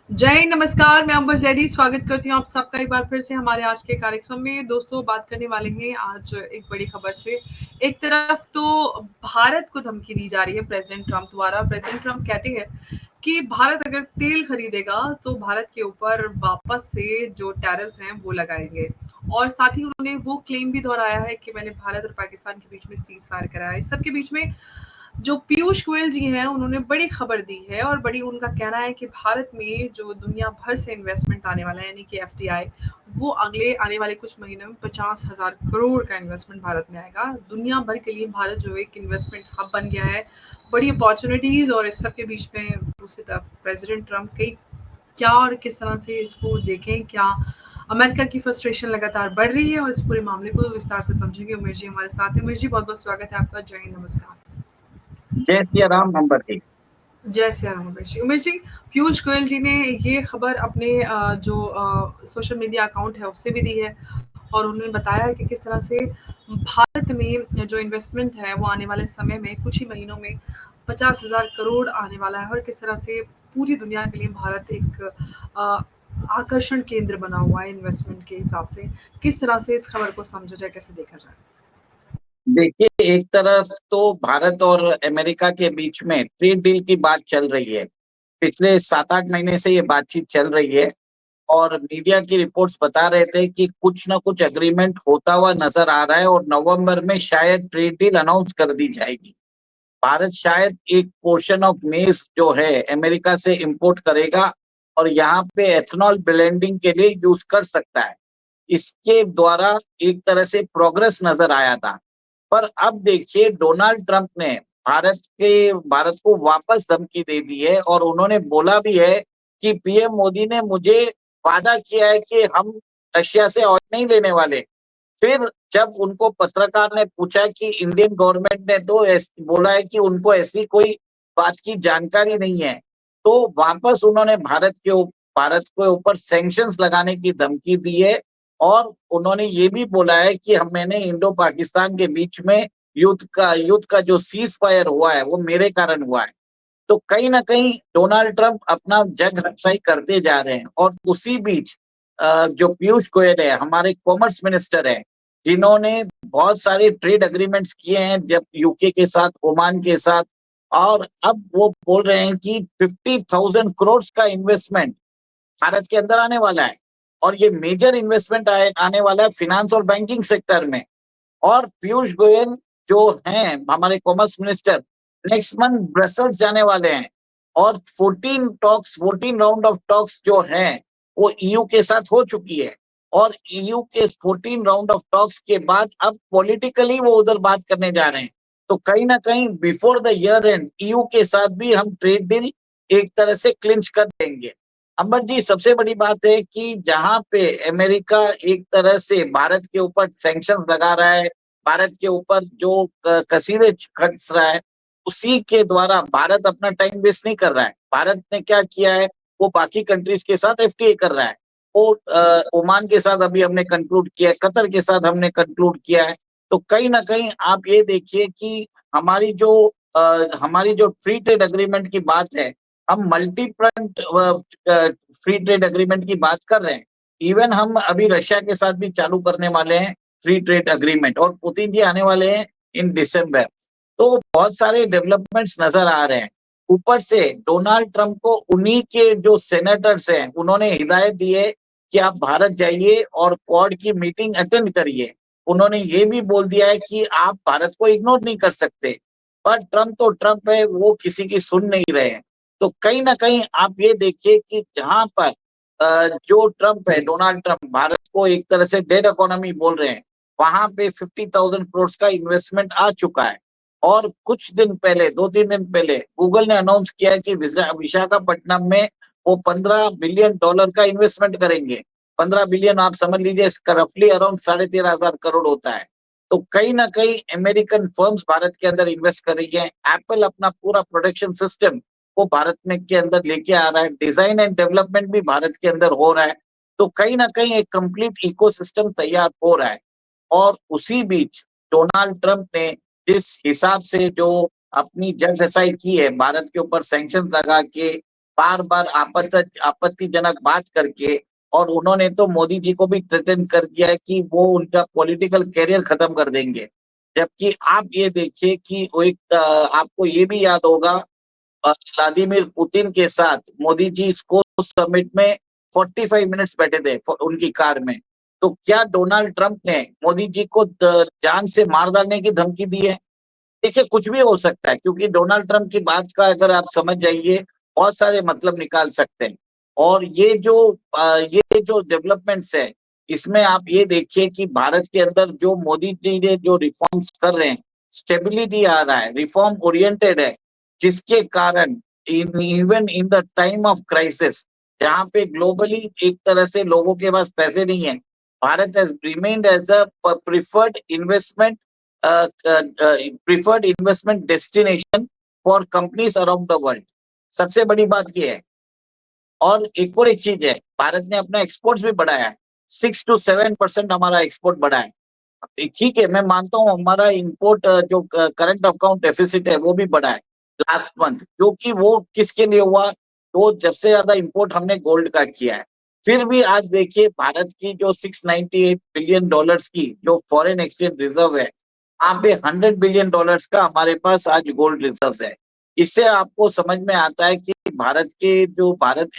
जय हिंद, नमस्कार। मैं अंबर जैदी स्वागत करती हूँ आप सबका एक बार फिर से हमारे आज के कार्यक्रम में। दोस्तों, बात करने वाले हैं आज एक बड़ी खबर से। एक तरफ तो भारत को धमकी दी जा रही है प्रेसिडेंट ट्रंप द्वारा। प्रेसिडेंट ट्रंप कहते हैं कि भारत अगर तेल खरीदेगा तो भारत के ऊपर वापस से जो टैरिफ्स हैं वो लगाएंगे। और साथ ही उन्होंने वो क्लेम भी दोहराया है कि मैंने भारत और पाकिस्तान के बीच में सीज फायर कराया है। इस सबके बीच में जो पीयूष गोयल जी हैं उन्होंने बड़ी खबर दी है और बड़ी उनका कहना है कि भारत में जो दुनिया भर से इन्वेस्टमेंट आने वाला है यानी कि एफडीआई, वो अगले आने वाले कुछ महीनों में 50,000 करोड़ का इन्वेस्टमेंट भारत में आएगा। दुनिया भर के लिए भारत जो एक इन्वेस्टमेंट हब बन गया है, बड़ी अपॉर्चुनिटीज। और इस सब के बीच में दूसरी तरफ प्रेसिडेंट ट्रंप की क्या और किस तरह से इसको देखें, क्या अमेरिका की फ्रस्ट्रेशन लगातार बढ़ रही है, और इस पूरे मामले को विस्तार से समझेंगे। उमेश जी हमारे साथ है। उमेश जी, बहुत बहुत स्वागत है आपका। जय हिंद, नमस्कार। जय सिया राम नंबर जी। जय श्री राम। उमेश जी, पीयूष गोयल जी ने ये खबर अपने जो सोशल मीडिया अकाउंट है उससे भी दी है। और उन्होंने बताया है कि किस तरह से भारत में जो इन्वेस्टमेंट है वो आने वाले समय में कुछ ही महीनों में 50,000 करोड़ आने वाला है। और किस तरह से पूरी दुनिया के लिए भारत एक अ, आकर्षण केंद्र बना हुआ है इन्वेस्टमेंट के हिसाब से। किस तरह से इस खबर को समझा जाए, कैसे देखा जाए? देखिए, एक तरफ तो भारत और अमेरिका के बीच में ट्रेड डील की बात चल रही है। पिछले 7-8 महीने से ये बातचीत चल रही है और मीडिया की रिपोर्ट्स बता रहे थे कि कुछ ना कुछ एग्रीमेंट होता हुआ नजर आ रहा है और नवंबर में शायद ट्रेड डील अनाउंस कर दी जाएगी। भारत शायद एक पोर्शन ऑफ मेज जो है अमेरिका से इंपोर्ट करेगा और यहाँ पे एथेनॉल ब्लेंडिंग के लिए यूज कर सकता है। इसके द्वारा एक तरह से प्रोग्रेस नजर आया था। पर अब देखिए, डोनाल्ड ट्रंप ने भारत को वापस धमकी दे दी है और उन्होंने बोला भी है कि पीएम मोदी ने मुझे वादा किया है कि हम रशिया से ऑयल नहीं लेने वाले। फिर जब उनको पत्रकार ने पूछा कि इंडियन गवर्नमेंट ने तो बोला है कि उनको ऐसी कोई बात की जानकारी नहीं है, तो वापस उन्होंने भारत के ऊपर सैंक्शंस लगाने की धमकी दी है। और उन्होंने ये भी बोला है कि हम मैंने इंडो पाकिस्तान के बीच में युद्ध का जो सीज फायर हुआ है वो मेरे कारण हुआ है। तो कहीं ना कहीं डोनाल्ड ट्रंप अपना जग रक्षाई करते जा रहे हैं। और उसी बीच जो पीयूष गोयल है, हमारे कॉमर्स मिनिस्टर है, जिन्होंने बहुत सारे ट्रेड एग्रीमेंट्स किए हैं जब यूके के साथ, ओमान के साथ, और अब वो बोल रहे हैं कि 50,000 करोड़ का इन्वेस्टमेंट भारत के अंदर आने वाला है। और ये मेजर इन्वेस्टमेंट आने वाला है फिनेंस और बैंकिंग सेक्टर में। और पीयूष गोयल जो हैं हमारे commerce minister, next month Brussels जाने वाले हैं। और 14 राउंड ऑफ टॉक्स जो हैं वो ईयू के साथ हो चुकी है। और ईयू के 14 राउंड ऑफ टॉक्स के बाद अब पॉलिटिकली वो उधर बात करने जा रहे हैं। तो कहीं ना कहीं before the year and EU के साथ भी हम ट्रेड डील एक तरह से क्लिंच कर देंगे। अंबर जी, सबसे बड़ी बात है कि जहां पे अमेरिका एक तरह से भारत के ऊपर सैंक्शन लगा रहा है, भारत के ऊपर जो कसीरे खर्च रहा है, उसी के द्वारा भारत अपना टाइम वेस्ट नहीं कर रहा है। भारत ने क्या किया है, वो बाकी कंट्रीज के साथ एफटीए कर रहा है। वो ओमान के साथ अभी हमने कंक्लूड किया है, कतर के साथ हमने कंक्लूड किया है। तो कहीं ना कहीं आप ये देखिए कि हमारी जो फ्री ट्रेड एग्रीमेंट की बात है, हम multi front free trade agreement की बात कर रहे हैं। इवन हम अभी रशिया के साथ भी चालू करने वाले हैं फ्री ट्रेड एग्रीमेंट, और पुतिन जी आने वाले हैं इन दिसंबर। तो बहुत सारे डेवलपमेंट्स नजर आ रहे हैं। ऊपर से डोनाल्ड ट्रंप को उन्हीं के जो सेनेटर्स हैं उन्होंने हिदायत दी है कि आप भारत जाइए और क्वाड की मीटिंग अटेंड करिए। उन्होंने ये भी बोल दिया है कि आप भारत को इग्नोर नहीं कर सकते। पर ट्रंप तो ट्रंप है, वो किसी की सुन नहीं रहे हैं। तो कहीं ना कहीं आप ये देखिए कि जहां पर जो ट्रंप है, डोनाल्ड ट्रंप, भारत को एक तरह से डेड इकोनॉमी बोल रहे हैं, वहां पे 50,000 करोड़ का इन्वेस्टमेंट आ चुका है। और कुछ दिन पहले, 2-3 दिन पहले, गूगल ने अनाउंस किया कि विशाखापट्टनम में वो $15 बिलियन का इन्वेस्टमेंट करेंगे। 15 बिलियन आप समझ लीजिए, इसका रफली अराउंड 13,500 करोड़ होता है। तो कहीं ना कहीं अमेरिकन फर्म्स भारत के अंदर इन्वेस्ट कर रही है। एप्पल अपना पूरा प्रोडक्शन सिस्टम वो भारत में के अंदर लेके आ रहा है। डिजाइन एंड डेवलपमेंट भी भारत के अंदर हो रहा है। तो कहीं ना कहीं एक कंप्लीट इकोसिस्टम तैयार हो रहा है। और उसी बीच डोनाल्ड ट्रंप ने जिस हिसाब से जो अपनी जगहसाई की है, भारत के ऊपर सैंक्शन लगा के बार-बार आपत्तिजनक बात करके, और उन्होंने तो मोदी जी को भी थ्रेटन कर दिया है कि वो उनका पॉलिटिकल करियर खत्म कर देंगे। जबकि आप ये देखिए कि वो आपको ये भी याद होगा, व्लादिमीर पुतिन के साथ मोदी जी इसको समिट में 45 मिनट्स बैठे थे उनकी कार में। तो क्या डोनाल्ड ट्रंप ने मोदी जी को जान से मार डालने की धमकी दी है? देखिए, कुछ भी हो सकता है, क्योंकि डोनाल्ड ट्रंप की बात का अगर आप समझ जाइए, बहुत सारे मतलब निकाल सकते हैं। और ये जो डेवलपमेंट्स है, इसमें आप ये देखिए कि भारत के अंदर जो मोदी जी ने जो रिफॉर्म्स कर रहे हैं, स्टेबिलिटी आ रहा है, रिफॉर्म ओरिएंटेड है, जिसके कारण even in the time of crisis, जहाँ पे ग्लोबली एक तरह से लोगों के पास पैसे नहीं है, Bharat has remained as a preferred investment preferred investment destination for companies around the world. सबसे बड़ी बात ये है। और एक चीज है, भारत ने अपना एक्सपोर्ट्स भी बढ़ाया है। 6 to 7% हमारा एक्सपोर्ट बढ़ा है। ठीक है, मैं मानता हूँ हमारा इम्पोर्ट जो करंट अकाउंट डेफिसिट है वो भी बढ़ा है लास्ट मंथ, क्योंकि वो किसके लिए हुआ? तो जब से ज्यादा इम्पोर्ट हमने गोल्ड का किया है। फिर भी आज देखिए, भारत की जो 698 बिलियन डॉलर्स की जो फॉरेन एक्सचेंज रिजर्व है, वहाँ पे 100 बिलियन डॉलर्स का हमारे पास आज गोल्ड रिजर्व है। इससे आपको समझ में आता है कि भारत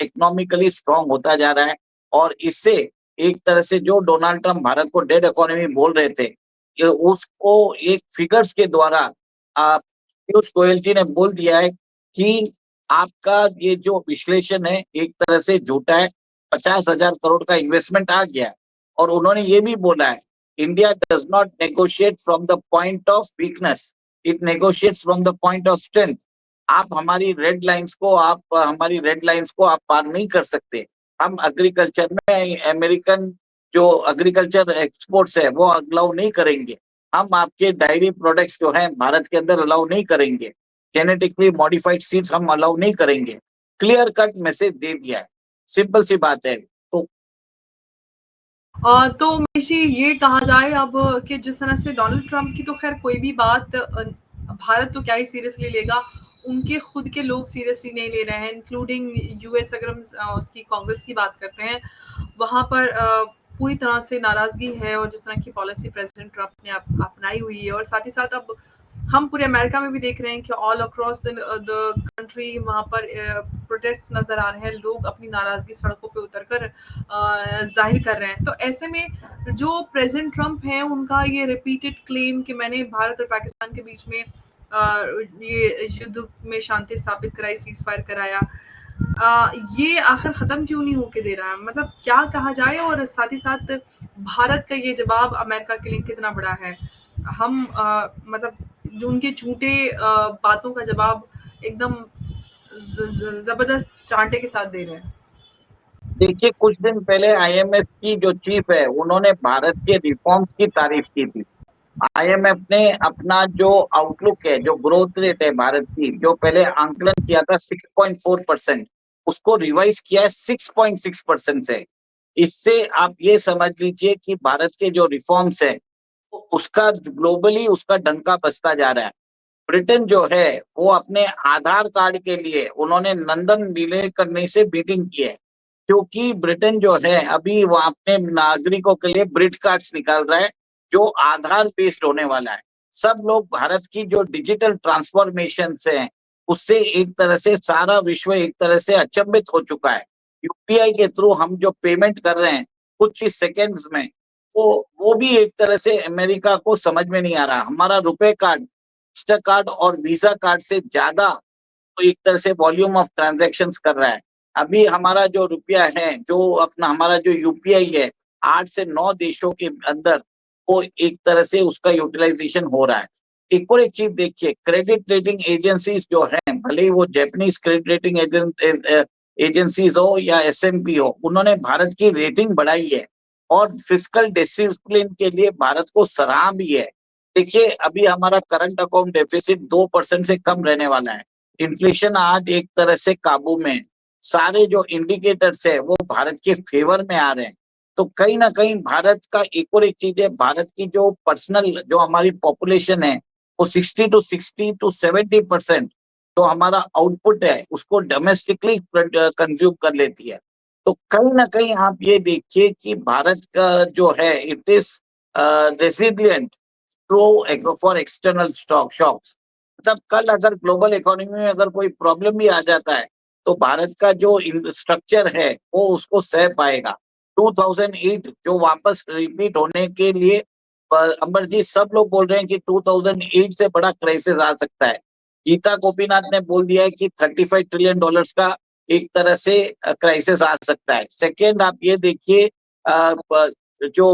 इकोनॉमिकली स्ट्रांग होता जा रहा है। और इससे एक तरह से जो डोनाल्ड ट्रम्प भारत को डेड इकोनॉमी बोल रहे थे, कि उसको एक फिगर्स के द्वारा पीयूष गोयल जी ने बोल दिया है कि आपका ये जो विश्लेषण है एक तरह से झूठा है। 50,000 करोड़ का इन्वेस्टमेंट आ गया है। और उन्होंने ये भी बोला है, India does not negotiate from the point of weakness, it negotiates from the point of strength. हमारी रेड लाइंस को आप पार नहीं कर सकते। हम एग्रीकल्चर में अमेरिकन जो एग्रीकल्चर एक्सपोर्ट्स है वो अलाउ नहीं करेंगे। हम आपके डायरी प्रोडक्ट्स जो हैं भारत के अंदर अलाउ नहीं करेंगे। जेनेटिकली मॉडिफाइड सीड्स हम अलाउ नहीं करेंगे। क्लियर कट मैसेज दे दिया है। सिंपल सी बात है। तो तो मनीषी, ये कहा जाए अब कि जिस तरह से डोनाल्ड ट्रंप की तो खैर कोई भी बात भारत तो क्या ही सीरियसली लेगा, उनके खुद के लोग सीरियसली नहीं ले रहे हैं, इंक्लूडिंग यूएस। अगर हम उसकी कांग्रेस की बात करते हैं, वहां पर पूरी तरह से नाराजगी है, और जिस तरह की पॉलिसी प्रेसिडेंट ट्रंप ने अपनाई हुई है, और साथ ही साथ अब हम पूरे अमेरिका में भी देख रहे हैं कि ऑल अक्रॉस द कंट्री वहाँ पर प्रोटेस्ट नजर आ रहे हैं, लोग अपनी नाराजगी सड़कों पे उतरकर जाहिर कर रहे हैं। तो ऐसे में जो प्रेसिडेंट ट्रंप हैं, उनका ये रिपीटेड क्लेम कि मैंने भारत और पाकिस्तान के बीच में ये युद्ध में शांति स्थापित कराई, सीज फायर कराया, ये आखिर खत्म क्यों नहीं होके दे रहा है? मतलब क्या कहा जाए? और साथ ही साथ भारत का ये जवाब अमेरिका के लिए कितना बड़ा है? हम मतलब जो उनके झूठे बातों का जवाब एकदम जबरदस्त चांटे के साथ दे रहे हैं। देखिए, कुछ दिन पहले आईएमएफ की जो चीफ है उन्होंने भारत के रिफॉर्म्स की तारीफ की थी। आईएमएफ ने अपना जो आउटलुक है, जो ग्रोथ रेट है भारत की, जो पहले आंकलन किया था 6.4%, उसको रिवाइज किया है 6.6% से। इससे आप ये समझ लीजिए कि भारत के जो रिफॉर्म्स है उसका ग्लोबली उसका डंका बजता जा रहा है। ब्रिटेन जो है वो अपने आधार कार्ड के लिए उन्होंने लंदन विलय करने से मीटिंग की है, क्योंकि ब्रिटेन जो है अभी वो अपने नागरिकों के लिए ब्रिट कार्ड्स निकाल रहा है, जो आधार बेस्ड होने वाला है। सब लोग भारत की जो डिजिटल ट्रांसफॉर्मेशन है उससे एक तरह से सारा विश्व एक तरह से अचंभित हो चुका है। यूपीआई के थ्रू हम जो पेमेंट कर रहे हैं कुछ ही सेकेंड्स में, वो भी एक तरह से अमेरिका को समझ में नहीं आ रहा। हमारा रुपए कार्ड, मास्टर कार्ड और वीजा कार्ड से ज्यादा तो एक तरह से वॉल्यूम ऑफ ट्रांजैक्शंस कर रहा है। अभी हमारा जो रुपया है, जो अपना हमारा जो यूपीआई है, 8 से 9 देशों के अंदर वो एक तरह से उसका यूटिलाइजेशन हो रहा है। एक चीज देखिए, क्रेडिट रेटिंग एजेंसीज जो हैं, भले ही वो जापानीज क्रेडिट रेटिंग एजेंसीज हो या एसएमपी हो, उन्होंने भारत की रेटिंग बढ़ाई है और फिस्कल डिसिप्लिन के लिए भारत को सराहा भी है। देखिए, अभी हमारा करंट अकाउंट डेफिसिट 2% से कम रहने वाला है। इन्फ्लेशन आज एक तरह से काबू में है। सारे जो इंडिकेटर्स है वो भारत के फेवर में आ रहे हैं। तो कहीं ना कहीं भारत का एक चीज है, भारत की जो पर्सनल जो हमारी पॉपुलेशन है वो 60 to 70% जो हमारा आउटपुट है उसको डोमेस्टिकली कंज्यूम कर लेती है। तो कहीं न कहीं आप ये देखिए कि भारत का जो है it is resilient through for external stock shocks. मतलब कल अगर ग्लोबल इकोनॉमी में अगर कोई प्रॉब्लम भी आ जाता है, तो भारत का जो स्ट्रक्चर है वो उसको सह पाएगा। 2008 जो वापस रिपीट होने के लिए अंबर जी सब लोग बोल रहे हैं कि 2008 से बड़ा क्राइसिस आ सकता है। गीता गोपीनाथ ने बोल दिया है कि $35 ट्रिलियन का एक तरह से क्राइसिस आ सकता है। सेकंड आप ये देखिए जो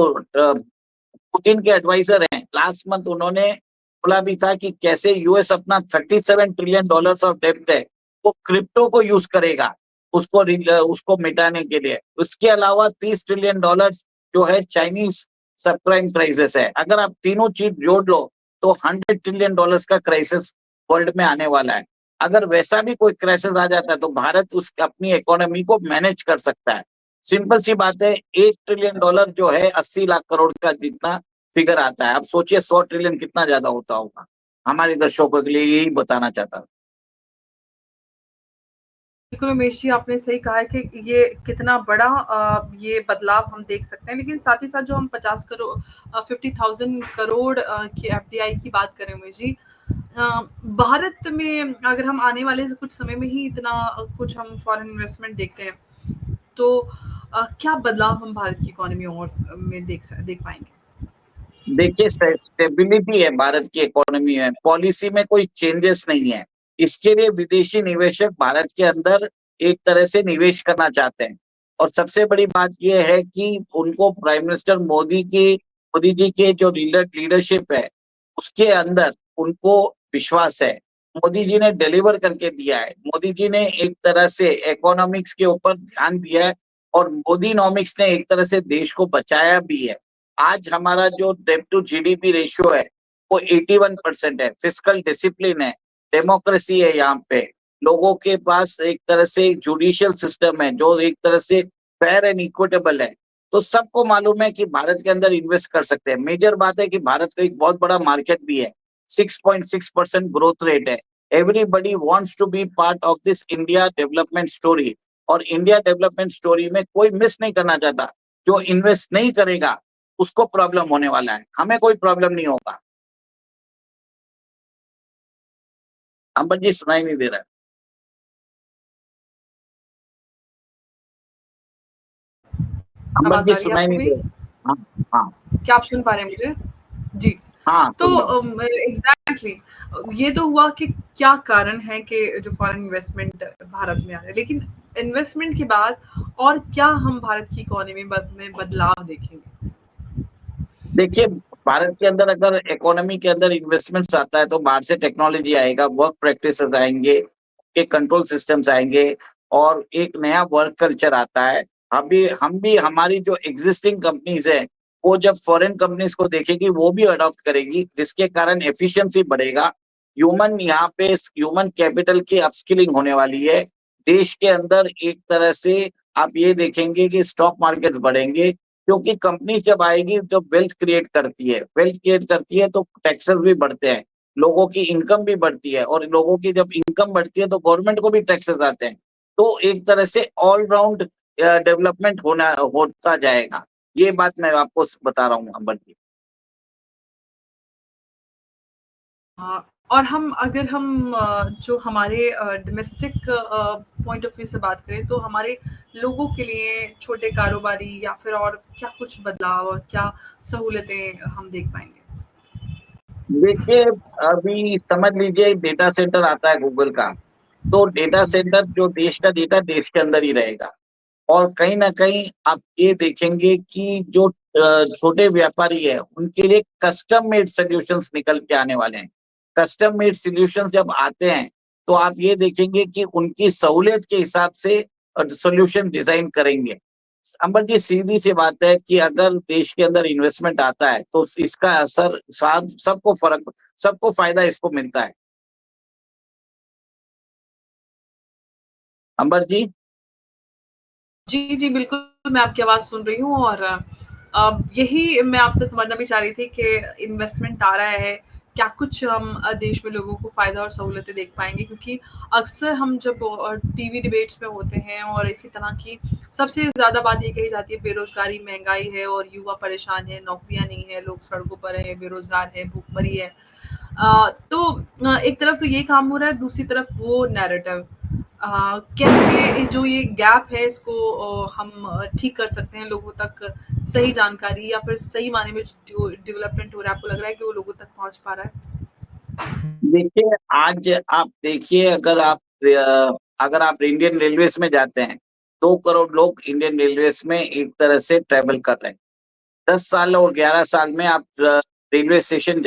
पुतिन के एडवाइजर हैं, लास्ट मंथ उन्होंने बोला भी था कि कैसे यूएस अपना $37 ट्रिलियन ऑफ डेब्ट है, वो क्रिप्टो को यूज करेगा, उसको मिटाने के लिए। उसके अलावा $30 ट्रिलियन जो है चाइनीज सबप्राइम क्राइसिस है। अगर आप तीनों चीज जोड़ लो तो $100 ट्रिलियन का क्राइसिस वर्ल्ड में आने वाला है। अगर वैसा भी कोई क्राइसिस आ जाता है तो भारत उस अपनी इकोनॉमी को मैनेज कर सकता है। सिंपल सी बात है, $1 ट्रिलियन जो है 80 लाख करोड़ का जितना फिगर आता है। अब सोचिए 100 ट्रिलियन कितना ज्यादा होता होगा। हमारे दर्शकों के लिए यही बताना चाहता हूँ। बिल्कुल उमेश जी, आपने सही कहा है कि ये कितना बड़ा ये बदलाव हम देख सकते हैं, लेकिन साथ ही साथ जो हम 50 करोड़ 50,000 करोड़ की एफडीआई की बात करें उमेश जी, भारत में अगर हम आने वाले कुछ समय में ही इतना कुछ हम फॉरेन इन्वेस्टमेंट देखते हैं, तो क्या बदलाव हम भारत की इकोनॉमी और में देख पाएंगे? देखिए स्टेबिलिटी है भारत की इकोनॉमी में, पॉलिसी में कोई चेंजेस नहीं है। इसके लिए विदेशी निवेशक भारत के अंदर एक तरह से निवेश करना चाहते हैं। और सबसे बड़ी बात यह है कि उनको प्राइम मिनिस्टर मोदी जी के जो लीडरशिप है उसके अंदर उनको विश्वास है। मोदी जी ने डिलीवर करके दिया है। मोदी जी ने एक तरह से इकोनॉमिक्स के ऊपर ध्यान दिया है और मोदीनॉमिक्स ने एक तरह से देश को बचाया भी है। आज हमारा जो डेब्ट टू जीडीपी रेशियो है वो 81% है। फिस्कल डिसिप्लिन है, डेमोक्रेसी है। यहाँ पे लोगों के पास एक तरह से जुडिशियल सिस्टम है जो एक तरह से फेयर एंड इक्विटेबल है। तो सबको मालूम है कि भारत के अंदर इन्वेस्ट कर सकते हैं। मेजर बात है कि भारत का एक बहुत बड़ा मार्केट भी है, 6.6% ग्रोथ रेट है। Everybody wants to be part of this India development story. और इंडिया डेवलपमेंट स्टोरी में कोई मिस नहीं करना चाहता। जो इन्वेस्ट नहीं करेगा उसको प्रॉब्लम होने वाला है, हमें कोई प्रॉब्लम नहीं होगा। अंबर जी सुनाई नहीं दे रहा है। अंबर आवाज जी आ रही है सुनाई आपको नहीं भी? दे रहा। हाँ हाँ क्या आप सुन पा रहे हैं मुझे? जी। हाँ, तो सुन रहा हूँ। एग्जैक्टली ये तो हुआ कि क्या कारण है कि जो फॉरेन इन्वेस्टमेंट भारत में आ रहा है, लेकिन इन्वेस्टमेंट के बाद और क्या हम भारत की इकोनॉमी में बदलाव देखेंगे? देखिए भारत के अंदर अगर इकोनॉमी के अंदर इन्वेस्टमेंट्स आता है तो बाहर से टेक्नोलॉजी आएगा, वर्क प्रैक्टिसेस आएंगे, के कंट्रोल सिस्टम्स आएंगे और एक नया वर्क कल्चर आता है। हम भी हमारी जो एग्जिस्टिंग कंपनीज है वो जब फॉरेन कंपनीज को देखेगी वो भी अडॉप्ट करेगी, जिसके कारण एफिशिएंसी बढ़ेगा। ह्यूमन कैपिटल की अपस्किलिंग होने वाली है। देश के अंदर एक तरह से आप ये देखेंगे कि स्टॉक मार्केट बढ़ेंगे, क्योंकि कंपनी जब आएगी जब वेल्थ क्रिएट करती है तो टैक्सेस भी बढ़ते हैं, लोगों की इनकम भी बढ़ती है और लोगों की जब इनकम बढ़ती है तो गवर्नमेंट को भी टैक्सेस आते हैं। तो एक तरह से ऑल राउंड डेवलपमेंट होता जाएगा। ये बात मैं आपको बता रहा हूँ अंबर जी। हाँ, और अगर हम जो हमारे डोमेस्टिक पॉइंट ऑफ व्यू से बात करें, तो हमारे लोगों के लिए छोटे कारोबारी या फिर और क्या कुछ बदलाव और क्या सहूलतें हम देख पाएंगे? देखिए अभी समझ लीजिए डेटा सेंटर आता है गूगल का, तो डेटा सेंटर जो देश का डेटा देश के अंदर ही रहेगा। और कहीं न कहीं आप ये देखेंगे कि जो छोटे व्यापारी हैं, उनके लिए कस्टम मेड सॉल्यूशंस निकल के आने वाले हैं। कस्टम मेड सॉल्यूशंस जब आते हैं, तो आप ये देखेंगे कि उनकी सहूलियत के हिसाब से सॉल्यूशन डिज़ाइन करेंगे। अंबर जी सीधी-सी बात है कि अगर देश के अंदर इन्वेस्टमेंट आता है, तो इसका असर सबको फ़ायदा इसको मिलता है। अंबर जी? जी, जी, बिल्कुल, मैं आपकी आवाज़ सुन रही हूँ और यही मैं आपसे समझना भी चाह रही थी कि इन्वेस्टमेंट आ रहा है, क्या कुछ हम देश में लोगों को फ़ायदा और सहूलतें देख पाएँगे? क्योंकि अक्सर हम जब टीवी डिबेट्स में होते हैं और इसी तरह की सबसे ज़्यादा बात ये कही जाती है बेरोज़गारी, महँगाई है और युवा परेशान है, नौकरियाँ नहीं है, लोग सड़कों पर हैं, बेरोज़गार हैं, भूखमरी है। तो एक तरफ तो ये काम हो रहा है, दूसरी तरफ वो नैरेटिव। कैसे जो ये गैप है इसको हम ठीक कर सकते हैं लोगों तक सही जानकारी या फिर सही मायने में जो डेवलपमेंट हो रहा है, आपको लग रहा है कि वो लोगों तक पहुँच पा रहा है? देखिए, आज आप देखिए, अगर आप इंडियन रेलवेज़ में जाते हैं, 2 करोड़ लोग इंडियन रेलवेज़ में एक तरह से ट्रैवल कर रहे हैं। 10 साल और 11 साल में आप रेलवे स्टेशन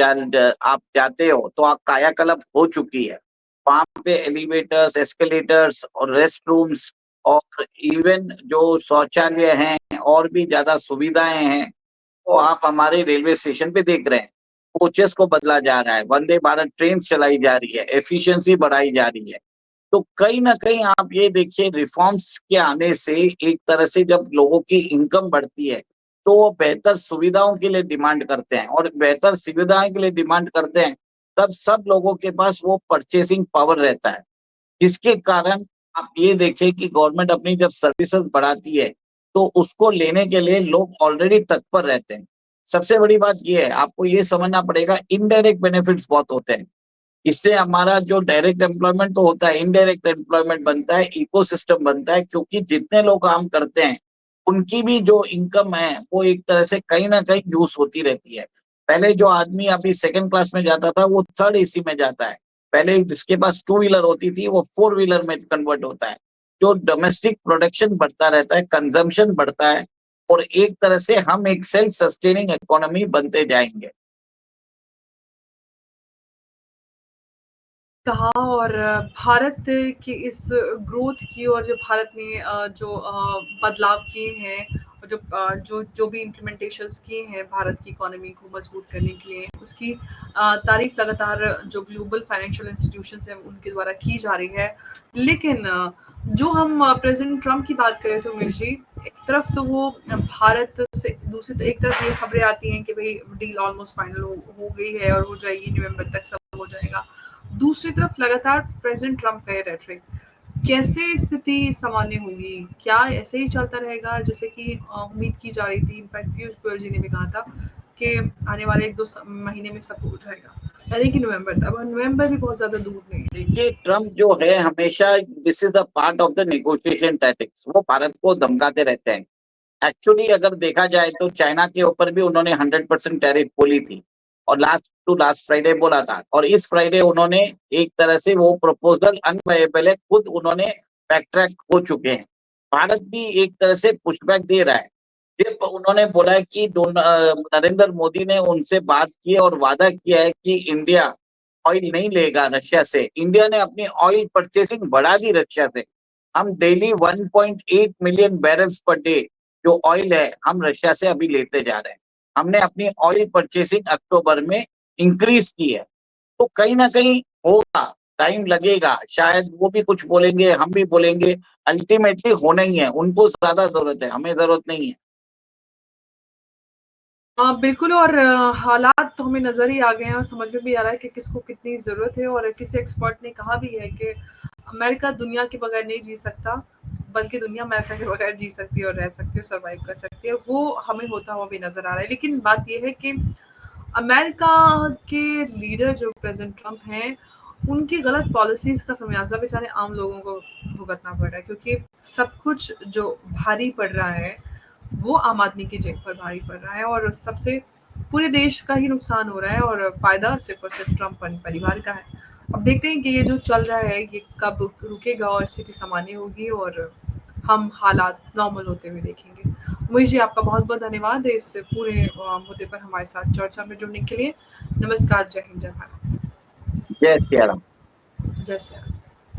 आप जाते हो तो आप कायाकल्प हो चुकी है। वहाँ पे एलिवेटर्स, एस्केलेटर्स और रेस्ट रूम्स और इवन जो शौचालय हैं और भी ज़्यादा सुविधाएँ हैं, वो आप हमारे रेलवे स्टेशन पे देख रहे हैं। कोचेस को बदला जा रहा है, वंदे भारत ट्रेन चलाई जा रही है, एफिशिएंसी बढ़ाई जा रही है। तो कहीं न कहीं आप ये देखिए, रिफ़ॉर्म्स के आने से एक तरह से जब लोगों की इनकम बढ़ती है, तो वो बेहतर सुविधाओं के लिए डिमांड करते हैं और बेहतर सुविधाओं के लिए डिमांड करते हैं, तब सब लोगों के पास वो परचेज़िंग पावर रहता है। जिसके कारण आप ये देखें कि गवर्नमेंट अपनी जब सर्विसेज़ बढ़ाती है, तो उसको लेने के लिए लोग ऑलरेडी तत्पर रहते हैं। सबसे बड़ी बात ये है, आपको ये समझना पड़ेगा, इनडायरेक्ट बेनिफिट्स बहुत होते हैं। इससे हमारा जो डायरेक्ट एम्प्लॉयमेंट तो होता है, इनडायरेक्ट एम्प्लॉयमेंट बनता है, इकोसिस्टम बनता है, क्योंकि जितने लोग काम करते हैं, उनकी भी जो इनकम है, वो एक तरह से कहीं न कहीं यूज़ होती रहती है। पहले जो आदमी अभी सेकंड क्लास में जाता था, वो थर्ड एसी में जाता है। पहले जिसके पास टू व्हीलर होती थी, वो फोर व्हीलर में कन्वर्ट होता है। जो डोमेस्टिक प्रोडक्शन बढ़ता रहता है, कंज़म्पशन बढ़ता है और एक तरह से हम एक सेल्फ सस्टेनिंग इकोनॉमी बनते जाएँगे। कहा और भारत की इस ग्रोथ की और जो भारत ने जो बदलाव किए हैं और जो भी इम्प्लीमेंटेशंस किए हैं भारत की इकोनॉमी को मजबूत करने के लिए उसकी तारीफ लगातार जो ग्लोबल फाइनेंशियल इंस्टीट्यूशंस हैं उनके द्वारा की जा रही है। लेकिन जो हम प्रेसिडेंट ट्रम्प की बात करें तो उमेश जी, एक तरफ तो वो भारत से दूसरी एक तरफ ये खबरें आती हैं कि भाई डील ऑलमोस्ट फाइनल हो गई है और हो जाएगी, नवंबर तक सब हो जाएगा। दूसरी तरफ लगातार प्रेसिडेंट ट्रम्प का ये रेटरिक, कैसे स्थिति सामान्य होगी? क्या ऐसे ही चलता रहेगा जैसे कि उम्मीद की जा रही थी? इनफैक्ट पीयूष गोयल जी ने भी कहा था कि आने वाले 1-2 महीने में सब हो जाएगा, यानी कि नवंबर तक। और नवंबर भी बहुत ज़्यादा दूर नहीं है। देखिए, ट्रम्प जो है हमेशा this is a part of the negotiation tactics, वो भारत को धमकाते रहते हैं। एक्चुअली अगर देखा जाए तो चाइना के ऊपर भी उन्होंने 100% टैरिफ बोली थी और लास्ट फ्राइडे बोला था और इस फ्राइडे उन्होंने एक तरह से वो प्रपोज़ल अनवायबल है, खुद उन्होंने बैक ट्रैक हो चुके हैं। भारत भी एक तरह से पुशबैक दे रहा है। जब उन्होंने बोला है कि नरेंद्र मोदी ने उनसे बात की है और वादा किया है कि इंडिया ऑयल नहीं लेगा रशिया से। इंडिया ने अपनी ऑयल परचेसिंग बढ़ा दी रशिया से। हम daily 1.8 million barrels per day जो ऑयल है, हम रशिया से अभी लेते जा रहे हैं। हमने अपनी ऑयल परचेसिंग अक्टूबर में इंक्रीज़ की है। तो कहीं न कहीं होगा, टाइम लगेगा, शायद वो भी कुछ बोलेंगे, हम भी बोलेंगे, अल्टीमेटली होना ही है। उनको ज़्यादा ज़रूरत है, हमें ज़रूरत नहीं है। बिल्कुल और हालात तो हमें नज़र ही आ गए हैं और समझ में भी आ रहा है कि किसको कितनी ज़रूरत है और किसी एक्सपर्ट ने कहा भी है कि अमेरिका दुनिया के बगैर नहीं जी सकता, बल्कि दुनिया अमेरिका के बगैर जी सकती है और रह सकती है और सर्वाइव कर सकती है। वो हमें होता हुआ भी नज़र आ रहा है। लेकिन बात ये है कि अमेरिका के लीडर जो प्रेज़िडेंट ट्रम्प हैं, उनकी गलत पॉलिसीज़ का खमियाज़ा बेचारे आम लोगों को भुगतना पड़ रहा है क्योंकि सब कुछ जो भारी पड़ रहा है वो आम आदमी की जेब पर भारी पड़ रहा है और सबसे पूरे देश का ही नुकसान हो रहा है और फ़ायदा सिर्फ़ और सिर्फ़ ट्रम्प परिवार का है। अब देखते हैं कि ये जो चल रहा है ये कब रुकेगा और स्थिति सामान्य होगी और हम हालात नॉर्मल होते हुए देखेंगे। उमेश जी, आपका बहुत-बहुत धन्यवाद इस पूरे मुद्दे पर हमारे साथ चर्चा में जुड़ने के लिए। नमस्कार, जय हिंद, जय भारत। जय सिया राम। जय सिया राम।